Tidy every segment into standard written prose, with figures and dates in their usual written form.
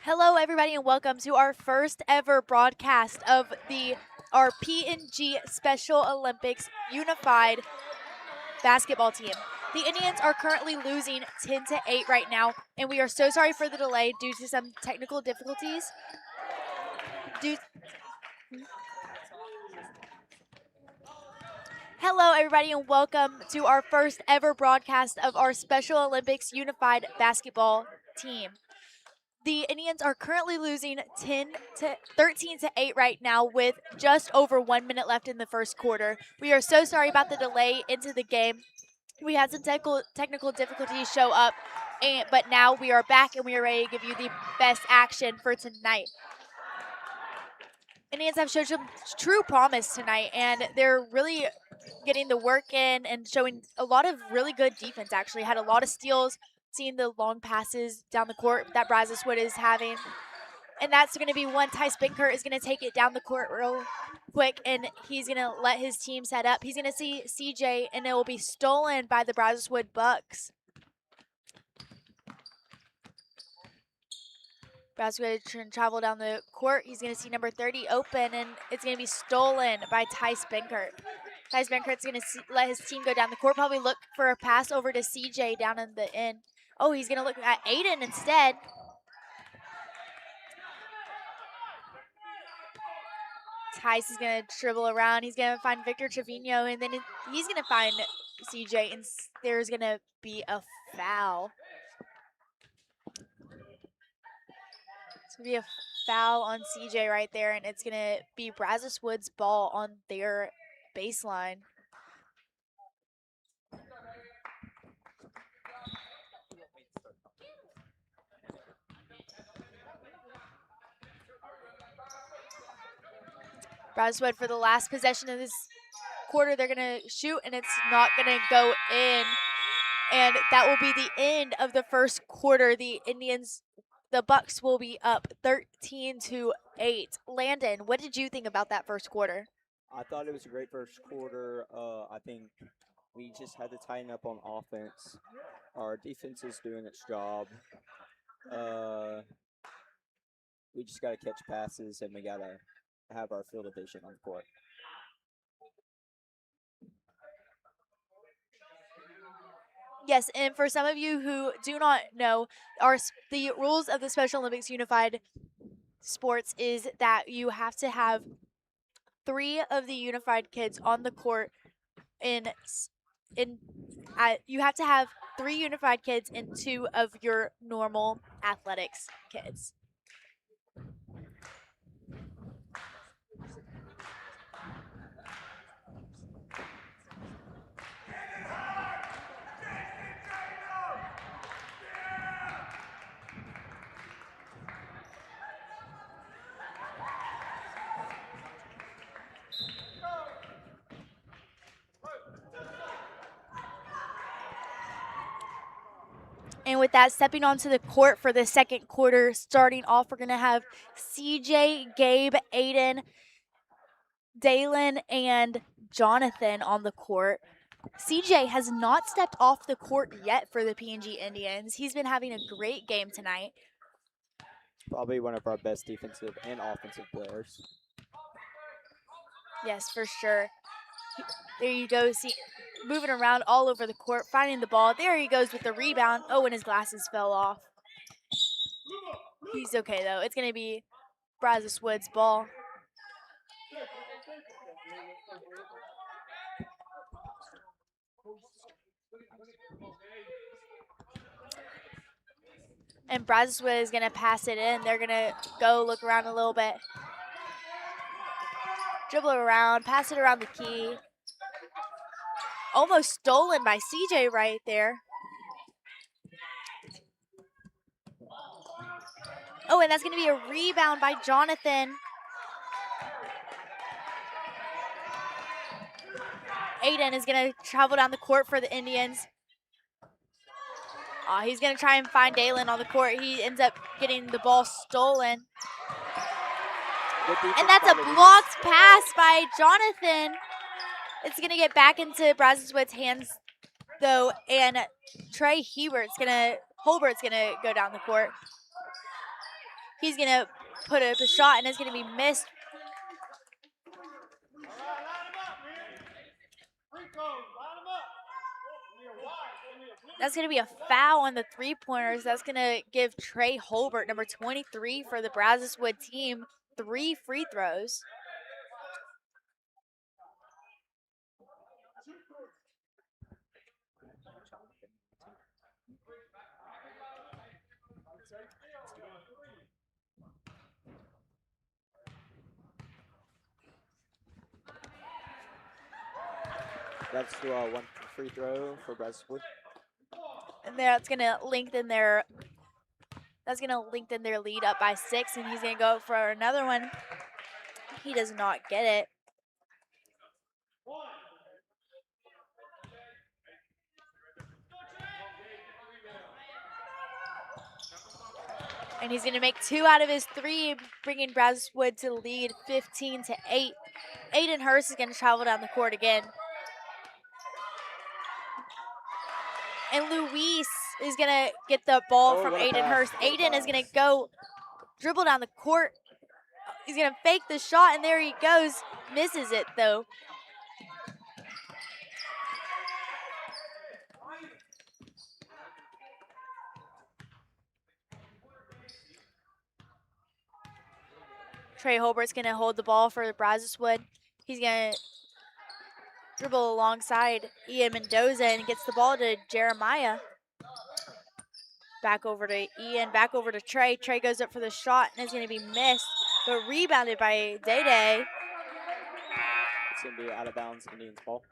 Hello, everybody, and welcome to our first ever broadcast of our PNG Special Olympics Unified Basketball Team. The Indians are currently losing 10-8 right now, and we are so sorry for the delay due to some technical difficulties. Hello, everybody, and welcome to our first ever broadcast of our Special Olympics Unified Basketball Team. The Indians are currently losing 13-8 right now with just over 1 minute left in the first quarter. We are so sorry about the delay into the game. We had some technical difficulties show up, but now we are back and we are ready to give you the best action for tonight. Indians have showed some true promise tonight, and they're really getting the work in and showing a lot of really good defense, actually. Had a lot of steals, seeing the long passes down the court that Brazoswood is having. And that's going to be one. Tice Binkert is going to take it down the court real quick, and he's going to let his team set up. He's going to see CJ, and it will be stolen by the Brazoswood Bucks. Brazoswood can travel down the court. He's going to see number 30 open, and it's going to be stolen by Tice Binkert. Tice Binkert's going to let his team go down the court, probably look for a pass over to CJ down in the end. Oh, he's going to look at Aiden instead. Tice is going to dribble around. He's going to find Victor Trevino, and then he's going to find CJ, and there's going to be a foul. It's going to be a foul on CJ right there, and it's going to be Brazoswood's ball on their baseline. Brazoswood for the last possession of this quarter, they're going to shoot, and it's not going to go in. And that will be the end of the first quarter. The Bucks will be up 13-8. Landon, what did you think about that first quarter? I thought it was a great first quarter. I think we just had to tighten up on offense. Our defense is doing its job. We just got to catch passes, and we got to have our field of vision on the court. Yes, and for some of you who do not know, the rules of the Special Olympics Unified Sports is that you have to have 3 of the unified kids on the court you have to have 3 unified kids and 2 of your normal athletics kids. And with that, stepping onto the court for the second quarter, starting off, we're going to have CJ, Gabe, Aiden, Dalen, and Jonathan on the court. CJ has not stepped off the court yet for the PNG Indians. He's been having a great game tonight. Probably one of our best defensive and offensive players. Yes, for sure. There you go. See, moving around all over the court, finding the ball. There he goes with the rebound. Oh, and his glasses fell off. He's okay, though. It's going to be Brazoswood's ball. And Brazoswood is going to pass it in. They're going to go look around a little bit. Dribble around, pass it around the key. Almost stolen by CJ right there. Oh, and that's going to be a rebound by Jonathan. Aiden is going to travel down the court for the Indians. He's going to try and find Dalen on the court. He ends up getting the ball stolen. And that's a blocked pass by Jonathan. It's going to get back into Brazoswood's hands, though, and Holbert's going to go down the court. He's going to put up a shot, and it's going to be missed. That's going to be a foul on the three-pointers. That's going to give Trey Holbert, number 23 for the Brazoswood team, 3 free throws. That's one free throw for Brazoswood. And that's going to lengthen their lead up by 6, and he's going to go for another one. He does not get it. And he's going to make 2 out of his 3, bringing Brazoswood to lead 15-8. Aiden Hurst is going to travel down the court again. And Luis is going to get the ball from Aiden Hurst. Aiden is going to go dribble down the court. He's going to fake the shot, and there he goes. Misses it, though. Trey Holbert's going to hold the ball for Brazoswood. He's going to dribble alongside Ian Mendoza and gets the ball to Jeremiah. Back over to Ian, back over to Trey. Trey goes up for the shot, and it's going to be missed, but rebounded by Day Day. It's going to be out of bounds, Indians ball.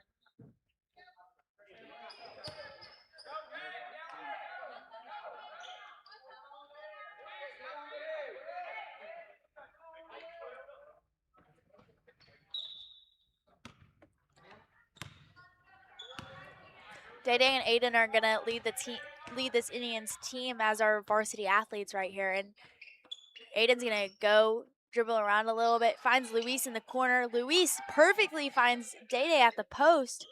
Day Day and Aiden are going to lead this Indians team as our varsity athletes right here. And Aiden's going to go dribble around a little bit, finds Luis in the corner. Luis perfectly finds Day Day at the post.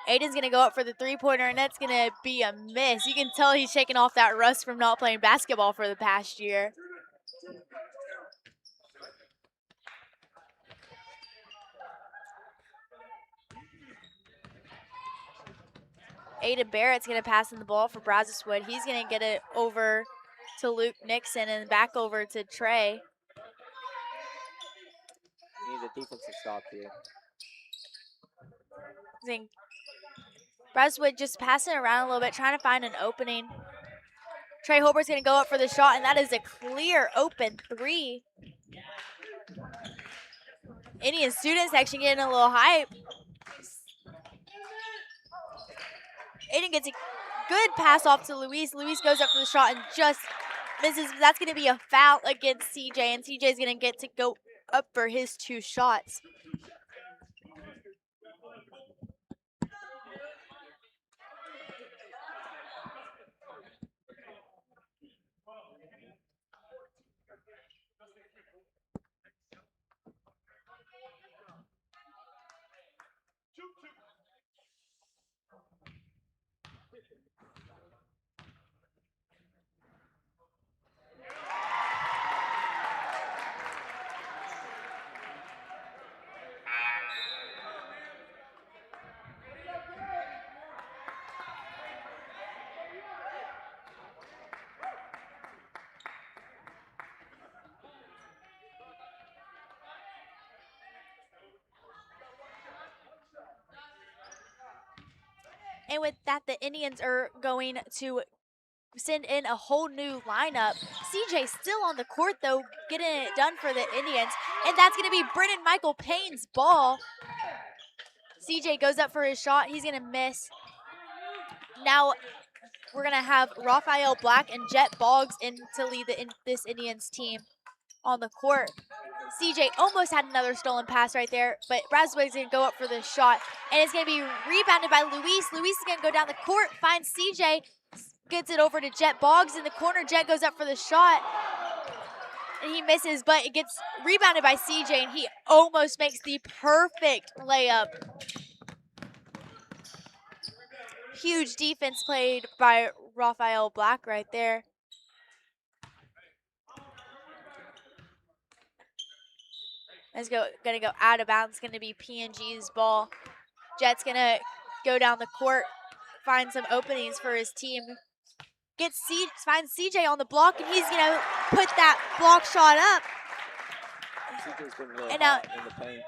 Aiden's going to go up for the three-pointer, and that's going to be a miss. You can tell he's shaking off that rust from not playing basketball for the past year. Aiden Barrett's going to pass in the ball for Brazoswood. He's going to get it over to Luke Nixon and back over to Trey. We need a defensive stop here. Brazoswood just passing around a little bit, trying to find an opening. Trey Holbert's going to go up for the shot, and that is a clear open 3. Indian student section getting a little hype. Aiden gets a good pass off to Luis. Luis goes up for the shot and just misses. That's going to be a foul against CJ, and CJ's going to get to go up for his 2 shots. And with that, the Indians are going to send in a whole new lineup. CJ still on the court, though, getting it done for the Indians. And that's going to be Brennan Michael Payne's ball. CJ goes up for his shot. He's going to miss. Now we're going to have Raphael Black and Jet Boggs in to lead this Indians team on the court. CJ almost had another stolen pass right there, but Brazoswood's going to go up for the shot, and it's going to be rebounded by Luis. Luis is going to go down the court, finds CJ, gets it over to Jet Boggs in the corner. Jet goes up for the shot, and he misses, but it gets rebounded by CJ, and he almost makes the perfect layup. Huge defense played by Raphael Black right there. It's gonna go out of bounds. It's gonna be PNG's ball. Jet's gonna go down the court, find some openings for his team. Finds CJ on the block, and he's gonna put that block shot up. CJ's been really hot in the paint.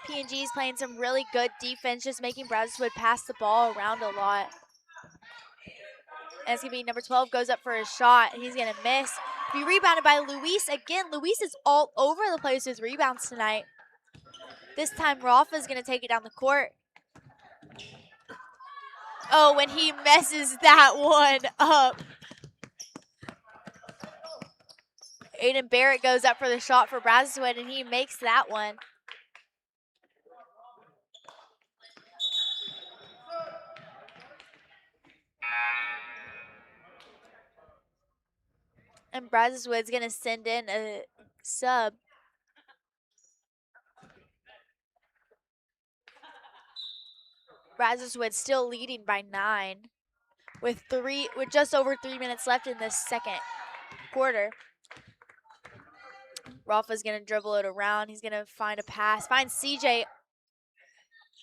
PNG's playing some really good defense, just making Brazoswood pass the ball around a lot. And it's going to be number 12 goes up for a shot, and he's going to miss. Be rebounded by Luis again. Luis is all over the place with rebounds tonight. This time, Rafa's going to take it down the court. Oh, when he messes that one up. Aiden Barrett goes up for the shot for Brazoswood, and he makes that one. And Brazoswood's going to send in a sub. Brazoswood still leading by 9 with just over 3 minutes left in this second quarter. Rafa's going to dribble it around. He's going to find a pass. Find CJ at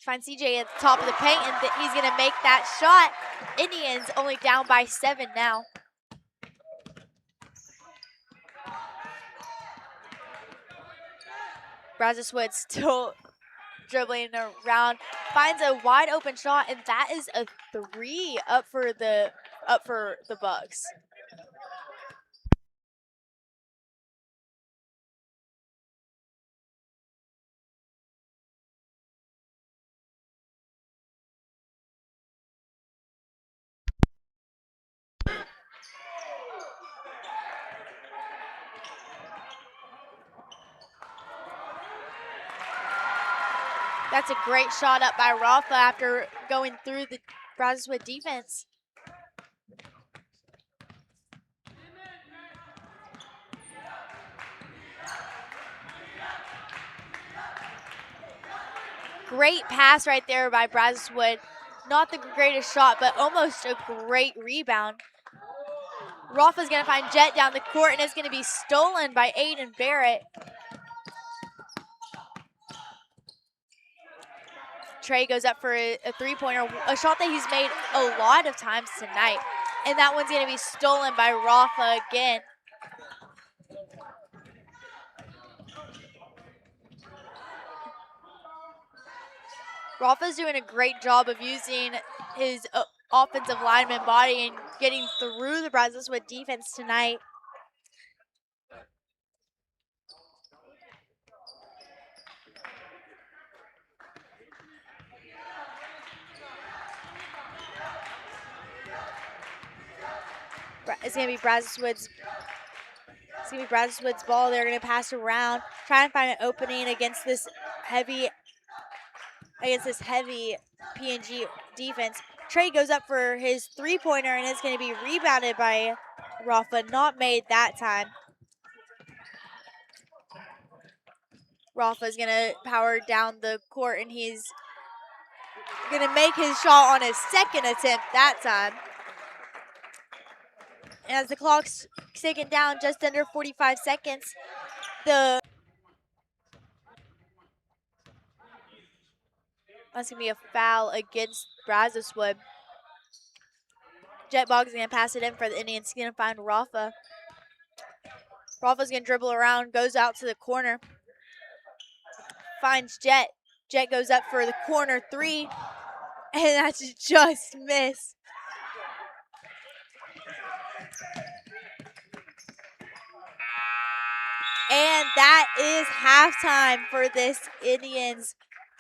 the top of the paint, and he's going to make that shot. Indians only down by 7 now. Brazoswood still dribbling around, finds a wide open shot, and that is a 3 up for the Bucks. That's a great shot up by Rafa after going through the Brazoswood defense. Great pass right there by Brazoswood. Not the greatest shot, but almost a great rebound. Rafa's going to find Jet down the court, and it's going to be stolen by Aiden Barrett. Trey goes up for a three-pointer, a shot that he's made a lot of times tonight. And that one's going to be stolen by Rafa again. Rafa's doing a great job of using his offensive lineman body and getting through the Brazoswood defense tonight. It's going to be Brazoswood's ball. They're going to pass around, try and find an opening against this heavy PNG defense. Trey goes up for his three-pointer, and it's going to be rebounded by Rafa. Not made that time. Rafa's going to power down the court, and he's going to make his shot on his second attempt that time. And as the clock's ticking down, just under 45 seconds, that's going to be a foul against Brazoswood. Jet Boggs is going to pass it in for the Indians. He's going to find Rafa. Rafa's going to dribble around, goes out to the corner. Finds Jet. Jet goes up for the corner 3, and that's just missed. And that is halftime for this Indians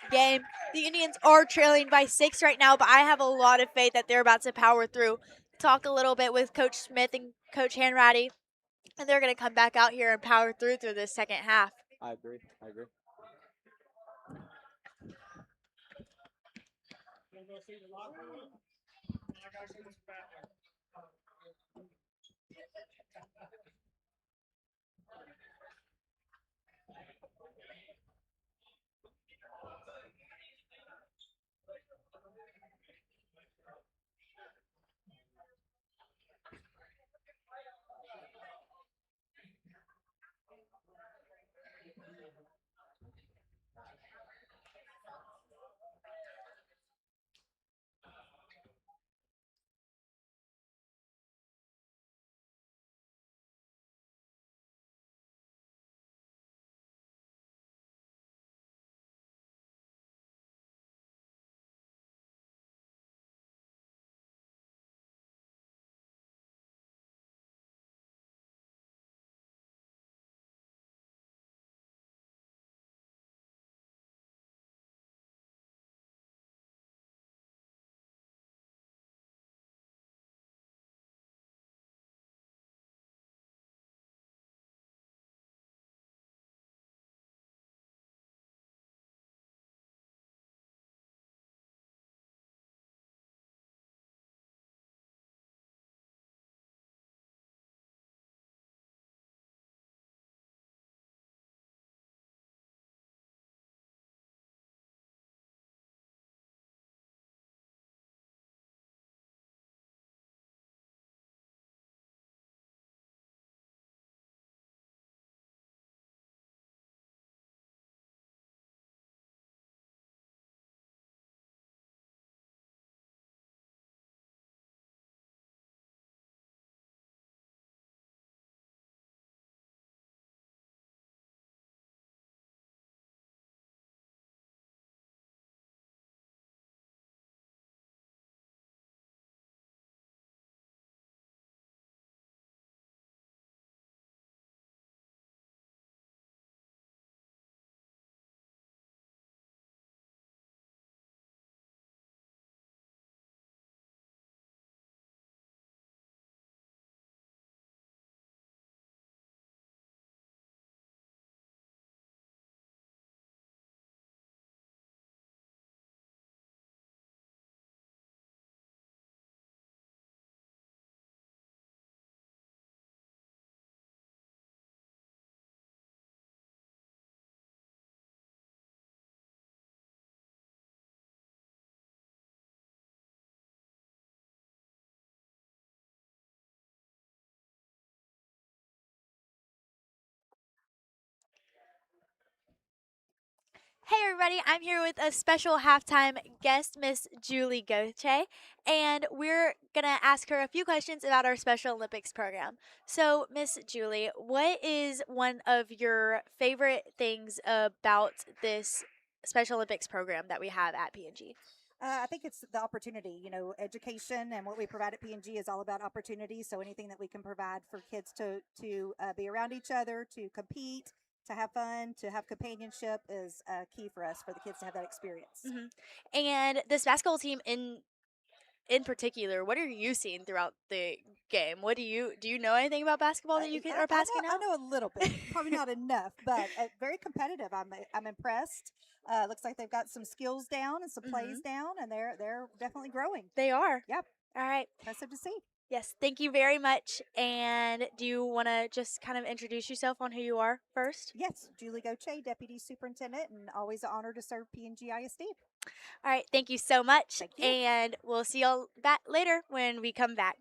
game. The Indians are trailing by 6 right now, but I have a lot of faith that they're about to power through. Talked a little bit with Coach Smith and Coach Hanratty, and they're going to come back out here and power through this second half. I agree. Hey everybody, I'm here with a special halftime guest, Miss Julie Goche, and we're gonna ask her a few questions about our Special Olympics program. So, Miss Julie, what is one of your favorite things about this Special Olympics program that we have at PNG? I think it's the opportunity. Education and what we provide at PNG is all about opportunity. So anything that we can provide for kids to be around each other, to compete, to have fun, to have companionship is key for us for the kids to have that experience. hmm And this basketball team in particular, what are you seeing throughout the game? What do you know anything about basketball that you are passing I out? know a little bit, probably not enough, but very competitive. I'm impressed. Looks like they've got some skills down and some plays hmm down, and they're definitely growing. They are. Yep, All right. impressive to see. Yes, thank you very much. And do you want to just kind of introduce yourself on who you are first? Yes, Julie Goche, Deputy Superintendent, and always an honor to serve PNG ISD. All right, thank you so much. Thank you. And we'll see y'all back later when we come back.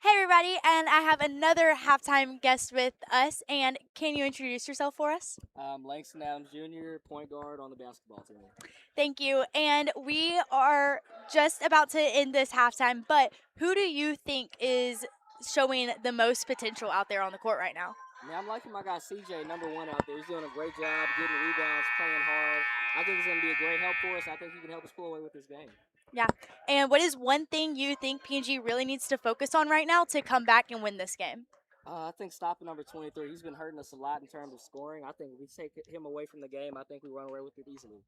Hey everybody, and I have another halftime guest with us. And can you introduce yourself for us? I'm Langston Adams Jr., point guard on the basketball team. Thank you. And we are just about to end this halftime, but who do you think is showing the most potential out there on the court right now? Man, I'm liking my guy CJ, number one out there. He's doing a great job getting rebounds, playing hard. I think he's going to be a great help for us. I think he can help us pull away with this game. Yeah. And what is one thing you think PNG really needs to focus on right now to come back and win this game? I think stopping number 23. He's been hurting us a lot in terms of scoring. I think if we take him away from the game, I think we run away with it easily.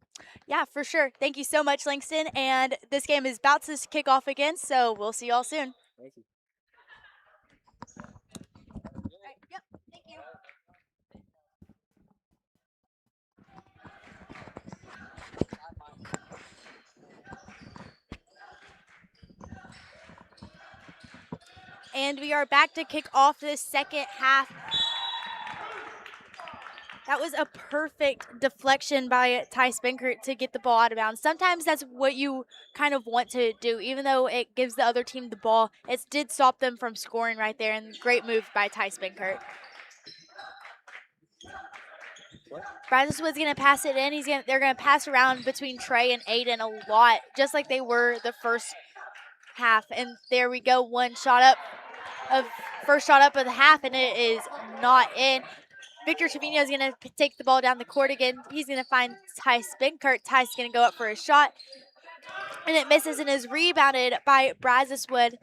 Yeah, for sure. Thank you so much, Langston. And this game is about to kick off again, so we'll see y'all soon. Thank you. Yep. Thank you. And we are back to kick off this second half. That was a perfect deflection by Ty Spinkert to get the ball out of bounds. Sometimes that's what you kind of want to do, even though it gives the other team the ball. It did stop them from scoring right there, and great move by Ty Spinkert. Brazoswood's gonna pass it in. They're gonna pass around between Trey and Aiden a lot, just like they were the first half. And there we go, first shot up of the half, and it is not in. Victor Trevino is going to take the ball down the court again. He's going to find Ty Spinkert. Ty's going to go up for a shot, and it misses and is rebounded by Brazoswood.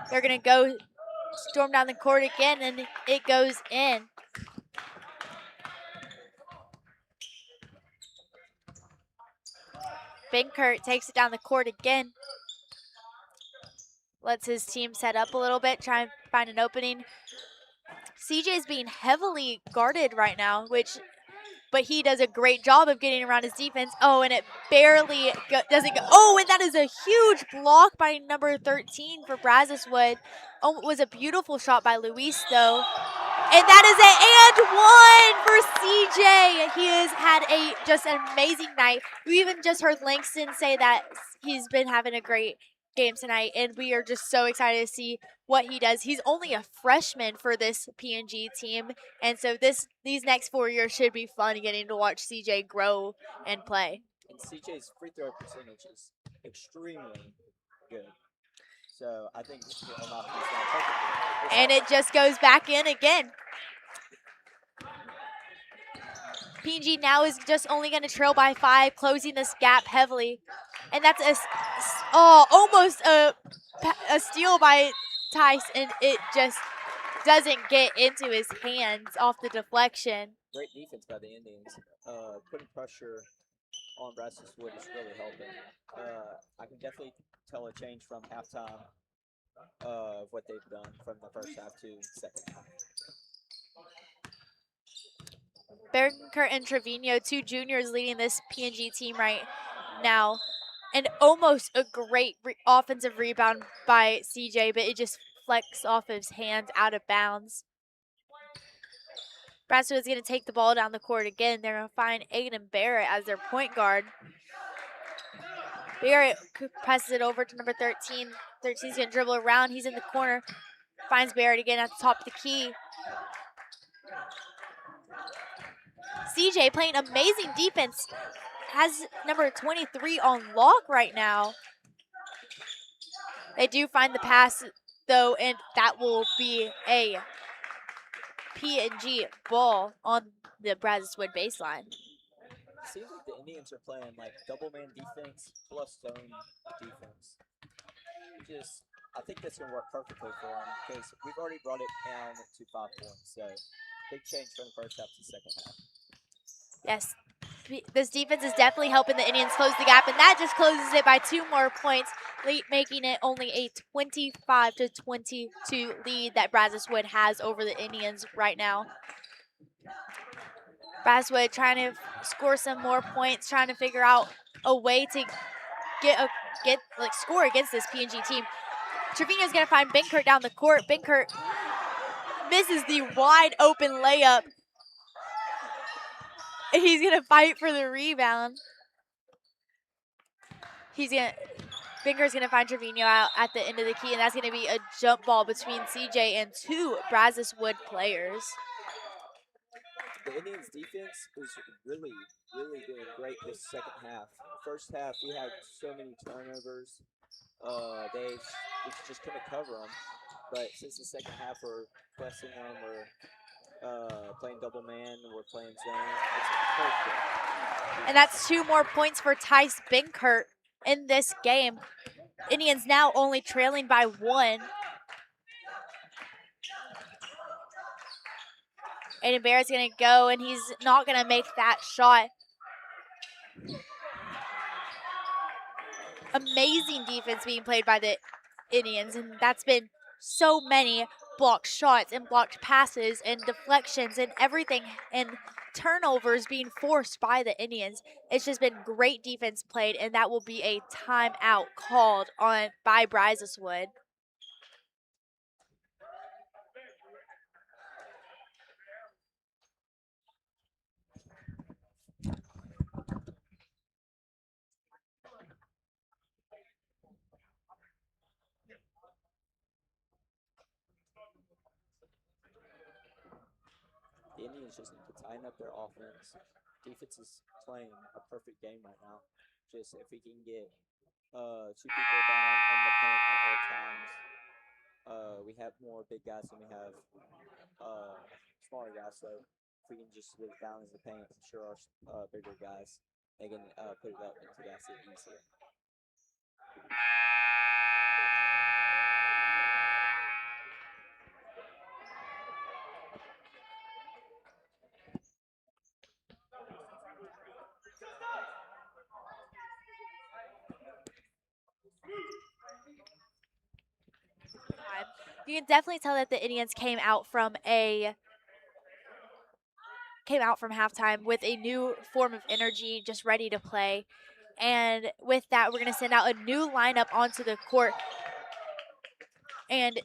They're going to go storm down the court again, and it goes in. Spinkert takes it down the court again. Lets his team set up a little bit, try and find an opening. CJ is being heavily guarded right now, but he does a great job of getting around his defense. Oh, and it barely doesn't go. Oh, and that is a huge block by number 13 for Brazoswood. Oh, it was a beautiful shot by Luis, though. And that is an and one for CJ. He has had just an amazing night. We even just heard Langston say that he's been having a great game tonight, and we are just so excited to see what he does. He's only a freshman for this PNG team, and so these next 4 years should be fun getting to watch CJ grow and play. And CJ's free throw percentage is extremely good. So I think this will knock these down perfectly. And it just goes back in again. PNG now is just only going to trail by 5, closing this gap heavily. And that's almost a steal by Tice, and it just doesn't get into his hands off the deflection. Great defense by the Indians. Putting pressure on Brazoswood is really helping. I can definitely tell a change from halftime of what they've done from the first half to second half. Berger and Trevino, 2 juniors leading this PNG team right now. And almost a great offensive rebound by CJ, but it just flexed off his hands out of bounds. Bradford is going to take the ball down the court again. They're going to find Aiden Barrett as their point guard. Barrett presses it over to number 13. 13's going to dribble around. He's in the corner. Finds Barrett again at the top of the key. CJ playing amazing defense. Has number 23 on lock right now. They do find the pass, though, and that will be a PNG ball on the Brazoswood baseline. It seems like the Indians are playing like double man defense plus zone defense. I think that's going to work perfectly for them because we've already brought it down to 5 points. So big change from the first half to second half. Yes, this defense is definitely helping the Indians close the gap, and that just closes it by 2 more points, making it only a 25-22 lead that Brazoswood has over the Indians right now. Brazoswood trying to score some more points, trying to figure out a way to score against this PNG team. Trevino's gonna find Binkert down the court. Binkert misses the wide open layup. He's gonna fight for the rebound. Binker's gonna find Trevino out at the end of the key, and that's gonna be a jump ball between CJ and 2 Brazoswood players. The Indians' defense is really, really doing great this second half. First half, we had so many turnovers. They just couldn't cover them. But since the second half, we're pressing them, we're playing double man, we're playing zone. It's perfect. And that's 2 more points for Tice Binkert. in this game. Indians now only trailing by 1. Aiden Barrett's going to go, and he's not going to make that shot. Amazing defense being played by the Indians, and that's been so many blocked shots and blocked passes and deflections and everything, and turnovers being forced by the Indians. It's just been great defense played, and that will be a timeout called on by Brazoswood. The Indians just need to tighten up their offense. Defense is playing a perfect game right now. Just if we can get 2 people down in the paint at all times. We have more big guys than we have smaller guys. So if we can just live down in the paint, I'm sure our bigger guys they can put it up into the basket easier. You can definitely tell that the Indians came out from halftime with a new form of energy, just ready to play. And with that, we're going to send out a new lineup onto the court. And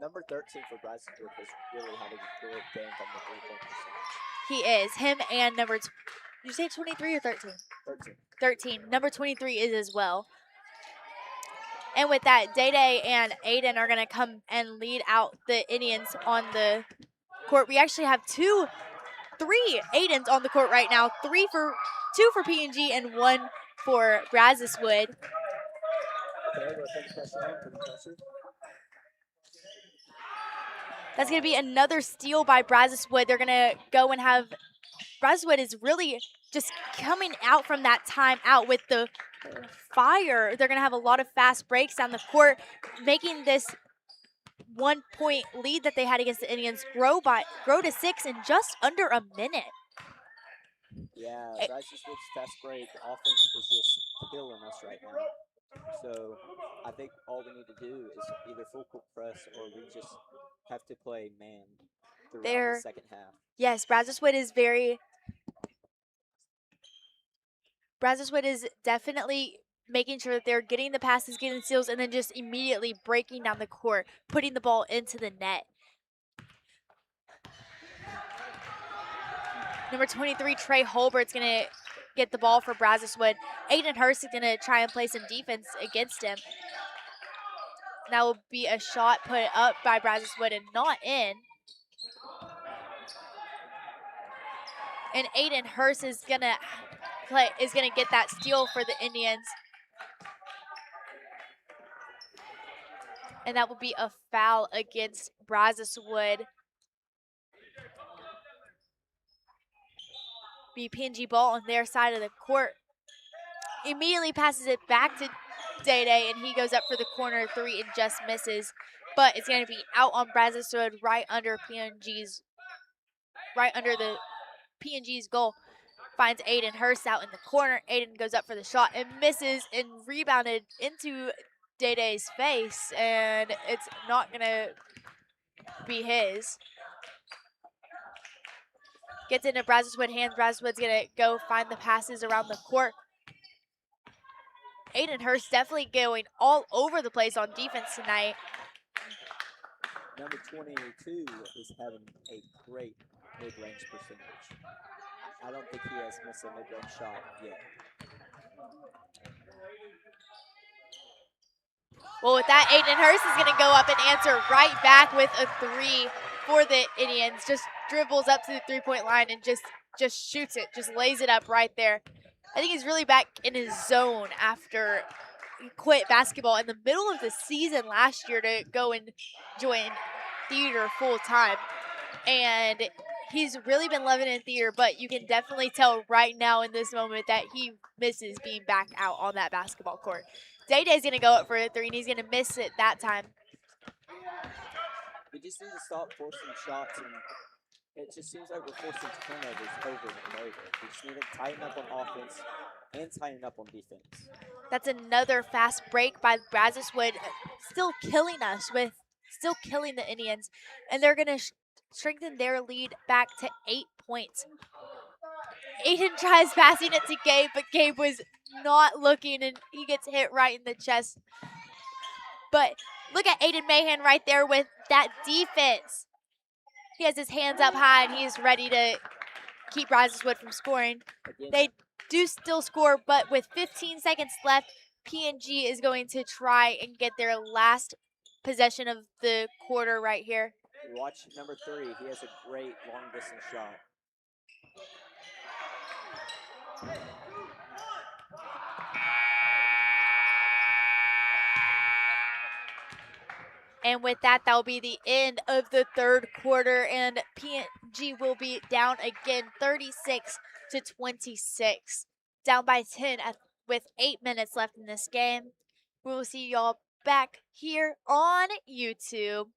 Number 13 for Brazoswood has really had a good game from the 3-point percentage. he is. Him and number, did you say 23 or 13? 13. 13. Number 23 is as well. And with that, Day Day and Aiden are going to come and lead out the Indians on the court. We actually have 3 Aidens on the court right now. 2 for PNG and 1 for Brazoswood. Okay, we'll take pressure on, put pressure. That's going to be another steal by Brazoswood. They're going to go and have Brazoswood is really just coming out from that timeout with the fire. They're going to have a lot of fast breaks down the court, making this 1-point lead that they had against the Indians grow to 6 in just under a minute. Yeah, Brazoswood's fast break offense is just killing us right now. So I think all we need to do is either full court press or we just have to play man throughout the second half. Yes, Brazoswood is definitely making sure that they're getting the passes, getting the steals, and then just immediately breaking down the court, putting the ball into the net. Number 23, Trey Holbert's going to get the ball for Brazoswood. Aiden Hurst is going to try and play some defense against him. That will be a shot put up by Brazoswood and not in. And Aiden Hurst is going to get that steal for the Indians. And that will be a foul against Brazoswood. Be PNG ball on their side of the court. Immediately passes it back to Day Day, and he goes up for the corner 3 and just misses. But it's going to be out on Brazoswood right under the PNG's goal. Finds Aiden Hurst out in the corner. Aiden goes up for the shot and misses and rebounded into Day Day's face, and it's not going to be his. Gets into Brazoswood hands. Brazoswood's going to go find the passes around the court. Aiden Hurst definitely going all over the place on defense tonight. Number 22 is having a great mid-range percentage. I don't think he has missed a mid-range shot yet. Well, with that, Aiden Hurst is going to go up and answer right back with a 3 for the Indians. Just dribbles up to the 3-point line and just shoots it, just lays it up right there. I think he's really back in his zone after he quit basketball in the middle of the season last year to go and join theater full time. And he's really been loving it in theater, but you can definitely tell right now in this moment that he misses being back out on that basketball court. Day-Day's going to go up for a three, and he's going to miss it that time. We just need to stop forcing shots, and it just seems like we're forcing turnovers over and over. We just need to tighten up on offense and tighten up on defense. That's another fast break by Brazoswood, still killing us with, still killing the Indians, and they're going to strengthen their lead back to 8 points. Aiden tries passing it to Gabe, but Gabe was not looking, and he gets hit right in the chest. But look at Aiden Mahan right there with that defense. He has his hands up high, and he's ready to keep Brazoswood from scoring. Again, They do still score, but with 15 seconds left, PNG is going to try and get their last possession of the quarter right here. watch number 3. He has a great long distance shot. And with that, that will be the end of the third quarter, and PNG will be down again 36-26. Down by 10 with 8 minutes left in this game. We will see y'all back here on YouTube.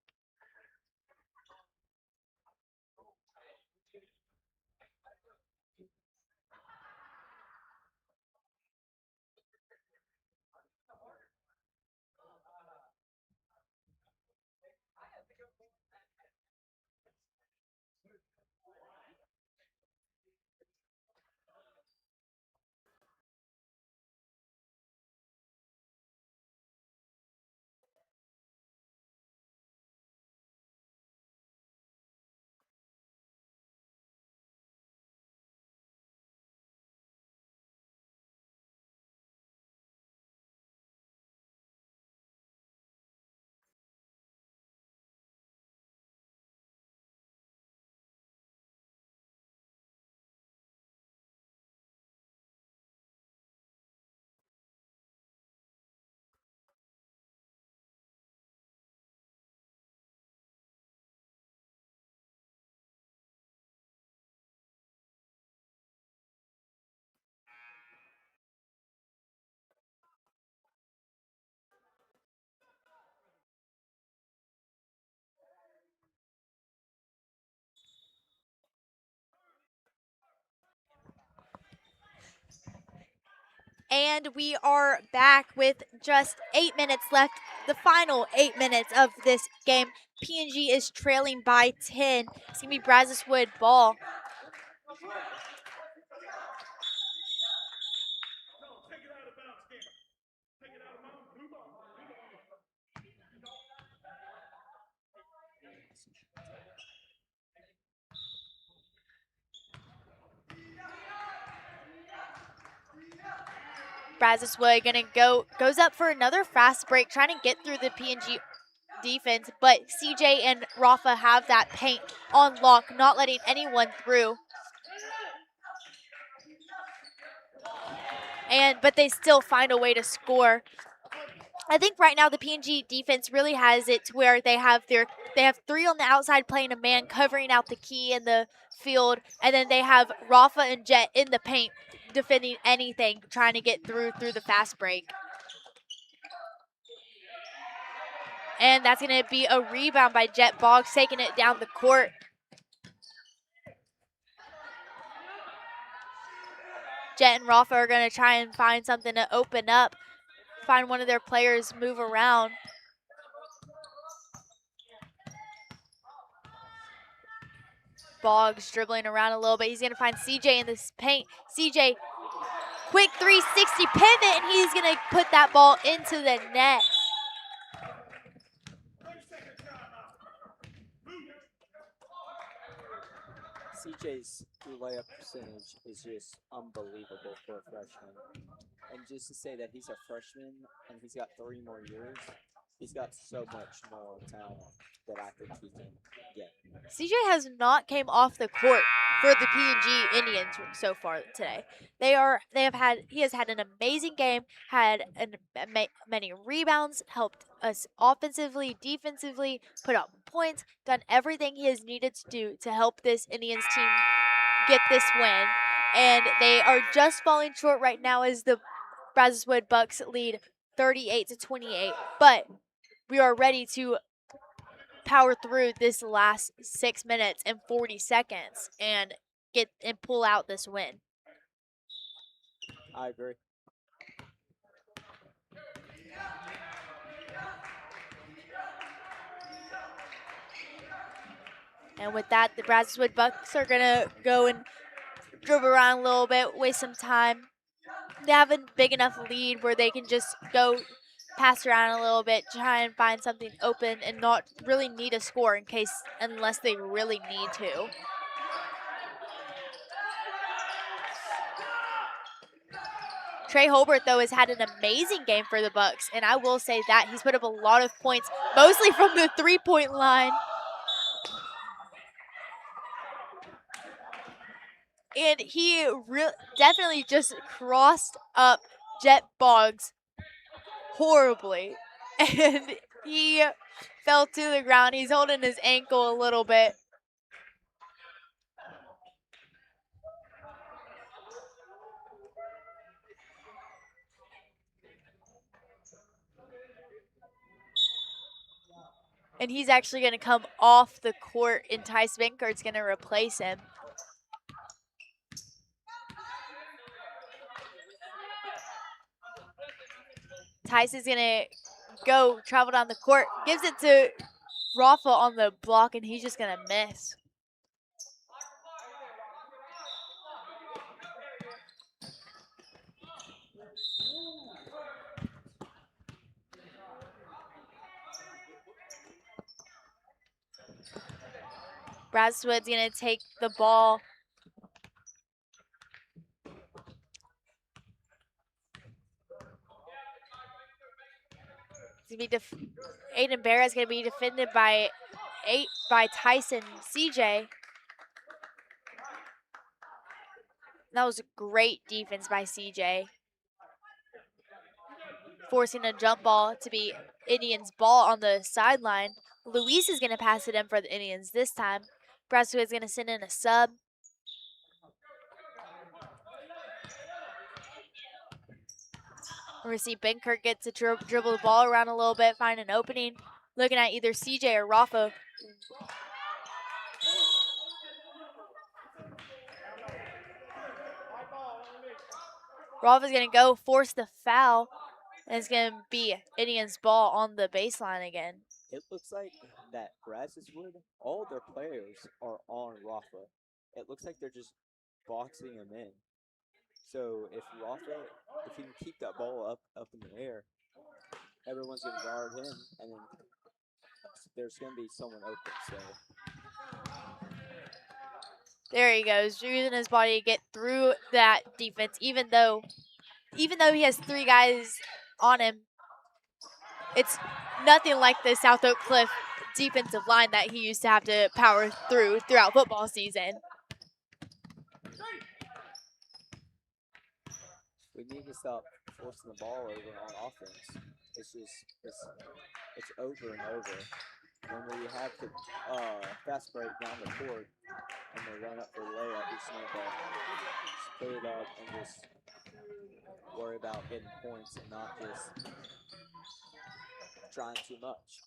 And we are back with just 8 minutes left, the final 8 minutes of this game. PNG is trailing by 10. It's going to be Brazoswood ball. Brazoswood goes up for another fast break, trying to get through the PNG defense, but CJ and Rafa have that paint on lock, not letting anyone through. But they still find a way to score. I think right now the PNG defense really has it to where they have 3 on the outside playing a man, covering out the key in the field, and then they have Rafa and Jet in the paint defending anything, trying to get through the fast break. And that's going to be a rebound by Jet Boggs, taking it down the court. Jet and Rafa are going to try and find something to open up, find one of their players move around. Boggs dribbling around a little bit. He's going to find CJ in this paint. CJ, quick 360 pivot, and he's going to put that ball into the net. CJ's layup percentage is just unbelievable for a freshman. And just to say that he's a freshman and he's got 3 more years, he's got so much more talent that I think he can get. CJ has not came off the court for the PNG Indians so far today. He has had an amazing game, had many rebounds, helped us offensively, defensively, put up points, done everything he has needed to do to help this Indians team get this win. And they are just falling short right now as the Brazoswood Bucks lead 38-28. But we are ready to power through this last 6 minutes and 40 seconds and pull out this win. I agree. And with that, the Brazoswood Bucks are going to go and dribble around a little bit, waste some time. They have a big enough lead where they can just go pass around a little bit, try and find something open and not really need a score unless they really need to. Trey Holbert, though, has had an amazing game for the Bucks, and I will say that. He's put up a lot of points, mostly from the three-point line. And he definitely just crossed up Jet Boggs horribly. And he fell to the ground. He's holding his ankle a little bit. And he's actually going to come off the court, and Tice Benkert's going to replace him. Tice is going to travel down the court, gives it to Rafa on the block, and he's just going to miss. Brazoswood's going to take the ball. Aiden Barra is going to be defended by Tyson CJ. That was a great defense by CJ. Forcing a jump ball to be Indians' ball on the sideline. Luis is going to pass it in for the Indians this time. Brazoswood is going to send in a sub. We're going to see Benkert get to dribble the ball around a little bit, find an opening. Looking at either CJ or Rafa. Rafa's going to go force the foul, and it's going to be Indians' ball on the baseline again. It looks like that Brazoswood, all their players are on Rafa. It looks like they're just boxing him in. So if he can keep that ball up in the air, everyone's going to guard him, and then there's going to be someone open. So there he goes, using his body to get through that defense, even though he has three guys on him. It's nothing like the South Oak Cliff defensive line that he used to have to power throughout football season. we need to stop forcing the ball over on offense. It's over and over. When we have the fast break down the court and they run up for the layup, we just need to split it up and just worry about getting points and not just trying too much.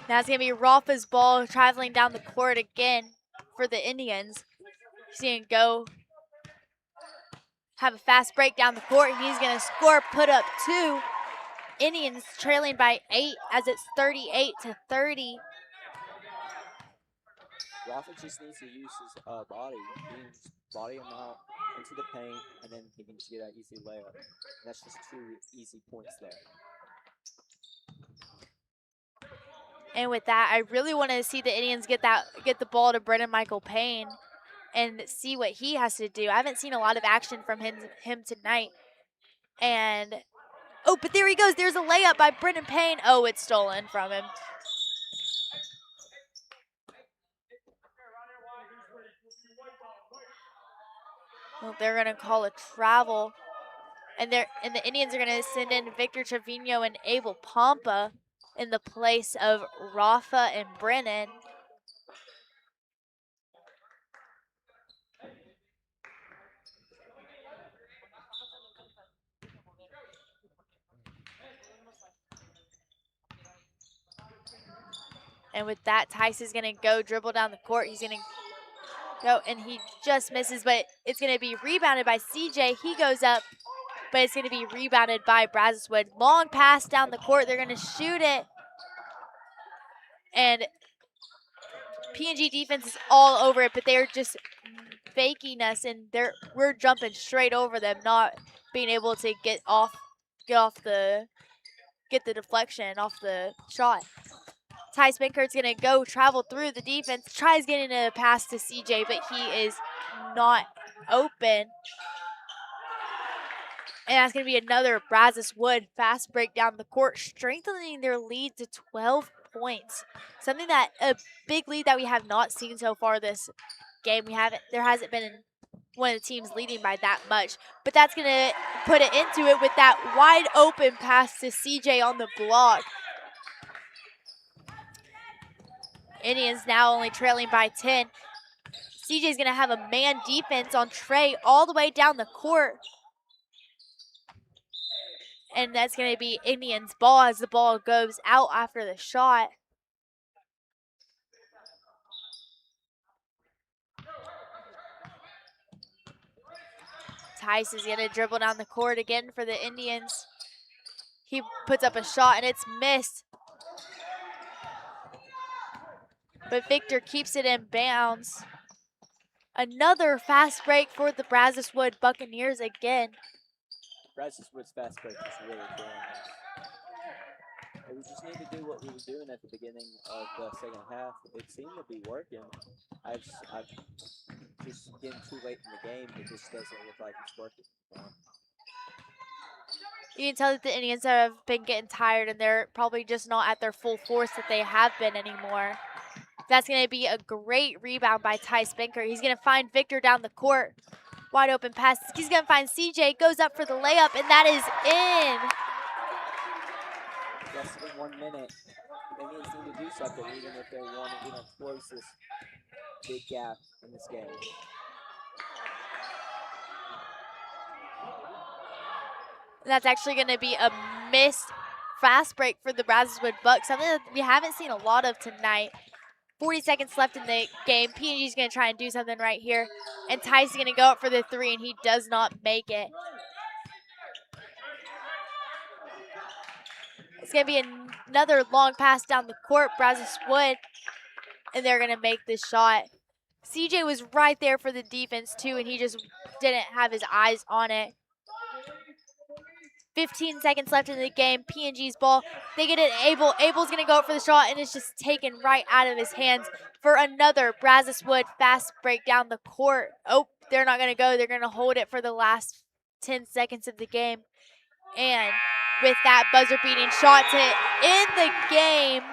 Now it's going to be Rafa's ball traveling down the court again for the Indians. He's going to go have a fast break down the court, and he's going to score, put up 2. Indians trailing by 8 as it's 38-30. Rafa just needs to use his body. He can just body him out into the paint, and then he can just get that easy layup. And that's just 2 easy points there. And with that, I really want to see the Indians get the ball to Brennan Michael Payne and see what he has to do. I haven't seen a lot of action from him tonight. And but there he goes. There's a layup by Brennan Payne. Oh, it's stolen from him. Well, they're going to call a travel. And the Indians are going to send in Victor Trevino and Abel Pompa in the place of Rafa and Brennan. And with that, Tice is going to go dribble down the court. He's going to go, and he just misses, but it's going to be rebounded by CJ. He goes up, but it's going to be rebounded by Brazoswood. Long pass down the court. They're going to shoot it. And PNG defense is all over it, but they're just faking us, and we're jumping straight over them, not being able to get the deflection off the shot. Ty Spinkert's going to go travel through the defense, tries getting a pass to CJ, but he is not open. And that's going to be another Brazoswood fast break down the court, strengthening their lead to 12 points. A big lead that we have not seen so far this game. There hasn't been one of the teams leading by that much, but that's going to put it into it with that wide open pass to CJ on the block. Indians now only trailing by 10. CJ's going to have a man defense on Trey all the way down the court. And that's going to be Indians' ball as the ball goes out after the shot. Tice is going to dribble down the court again for the Indians. He puts up a shot and it's missed. But Victor keeps it in bounds. Another fast break for the Brazoswood Buccaneers again. Brazoswood's fast break is really killing us. We just need to do what we were doing at the beginning of the second half. It seemed to be working. I've just getting too late in the game. It just doesn't look like it's working. You can tell that the Indians have been getting tired, and they're probably just not at their full force that they have been anymore. That's going to be a great rebound by Ty Spinker. He's going to find Victor down the court. Wide open pass. He's going to find CJ. Goes up for the layup, and that is in. Less than 1 minute. The Indians need to do something, even if they want to close this big gap in this game. That's actually going to be a missed fast break for the Brazoswood Bucks, something that we haven't seen a lot of tonight. 40 seconds left in the game. PNG's going to try and do something right here. And Tice is going to go up for the three, and he does not make it. It's going to be another long pass down the court, Brazoswood, and they're going to make this shot. CJ was right there for the defense, too, and he just didn't have his eyes on it. 15 seconds left in the game. PNG's ball. They get it Abel. Abel's going to go up for the shot, and it's just taken right out of his hands for another Brazoswood fast break down the court. Oh, they're not going to go. They're going to hold it for the last 10 seconds of the game. And with that buzzer-beating shot to end the game,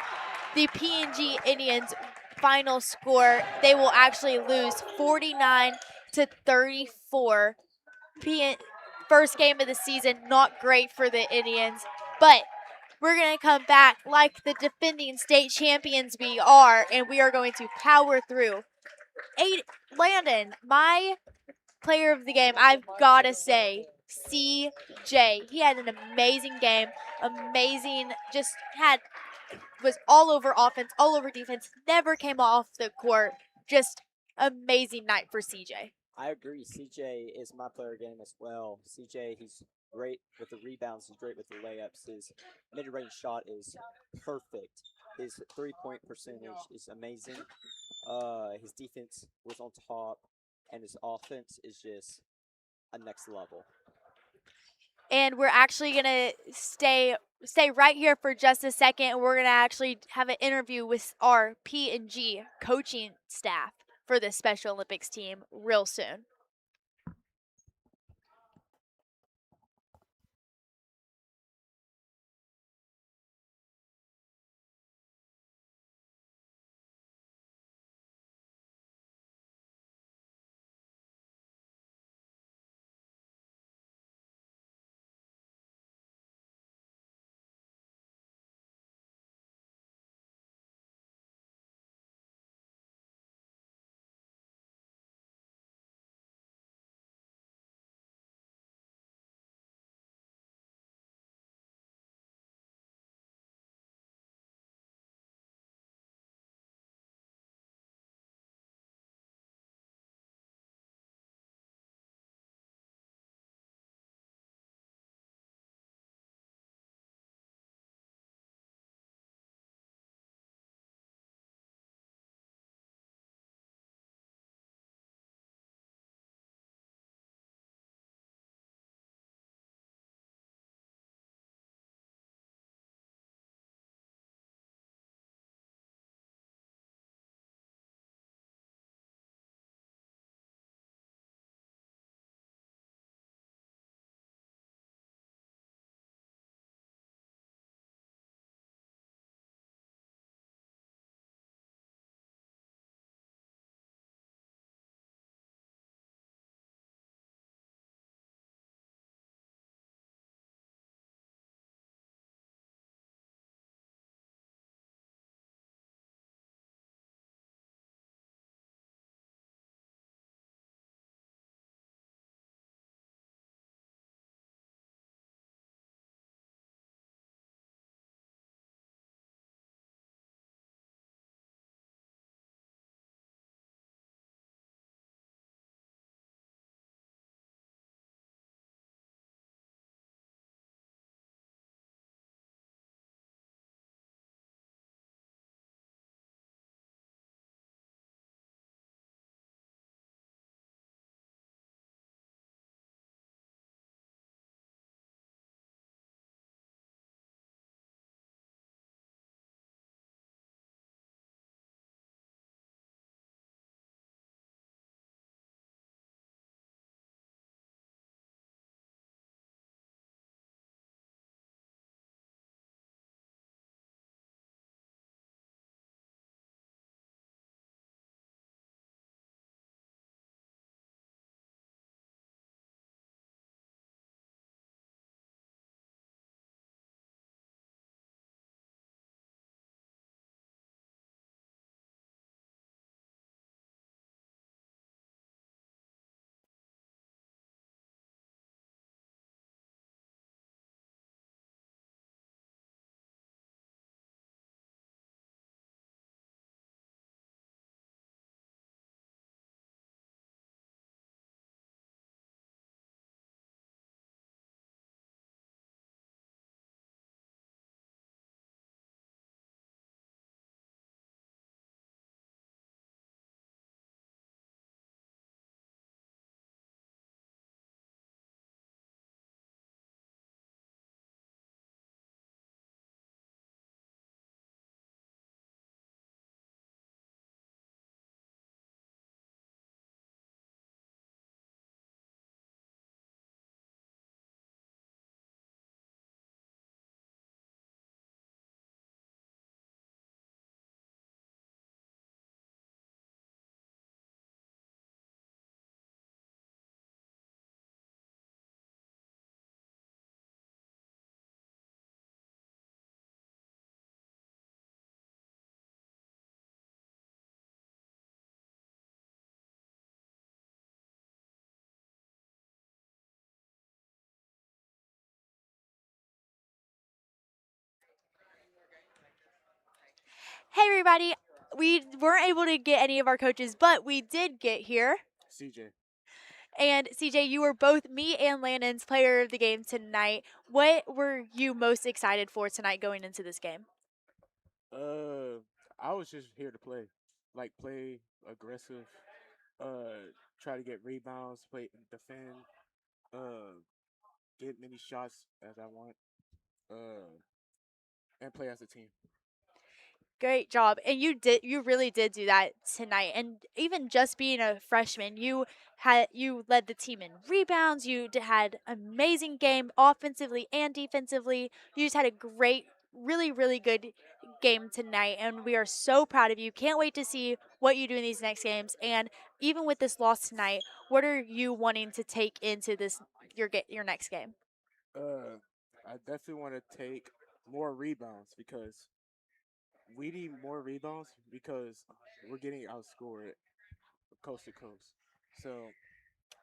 the PNG Indians final score, they will actually lose 49-34. First game of the season, not great for the Indians, but we're going to come back like the defending state champions we are, and we are going to power through. Landon, my player of the game, I've got to say, CJ. He had an amazing game, was all over offense, all over defense, never came off the court. Just amazing night for CJ. I agree. CJ is my player game as well. CJ, he's great with the rebounds. He's great with the layups. His mid-range shot is perfect. His three-point percentage is amazing. His defense was on top, and his offense is just a next level. And we're actually going to stay right here for just a second. We're going to actually have an interview with our P&G coaching staff for the Special Olympics team real soon. Hey, everybody. We weren't able to get any of our coaches, but we did get here. CJ. And CJ, you were both me and Landon's player of the game tonight. What were you most excited for tonight going into this game? I was just here to play, like play aggressive, try to get rebounds, play defend, uh, get many shots as I want, uh, and play as a team. Great job. And you really did do that tonight. And even just being a freshman, you led the team in rebounds. Had amazing game offensively and defensively. You just had a great, really good game tonight, and we are so proud of you. Can't wait to see what you do in these next games. And even with this loss tonight, what are you wanting to take into your next game? I definitely want to take more rebounds because we need more rebounds because we're getting outscored coast to coast. So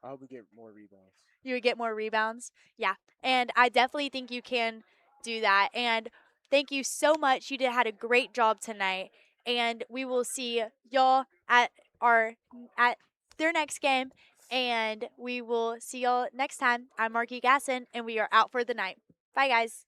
I hope we get more rebounds. You would get more rebounds. Yeah. And I definitely think you can do that. And thank you so much. You had a great job tonight. And we will see y'all at their next game. And we will see y'all next time. I'm Marky Gasson, and we are out for the night. Bye, guys.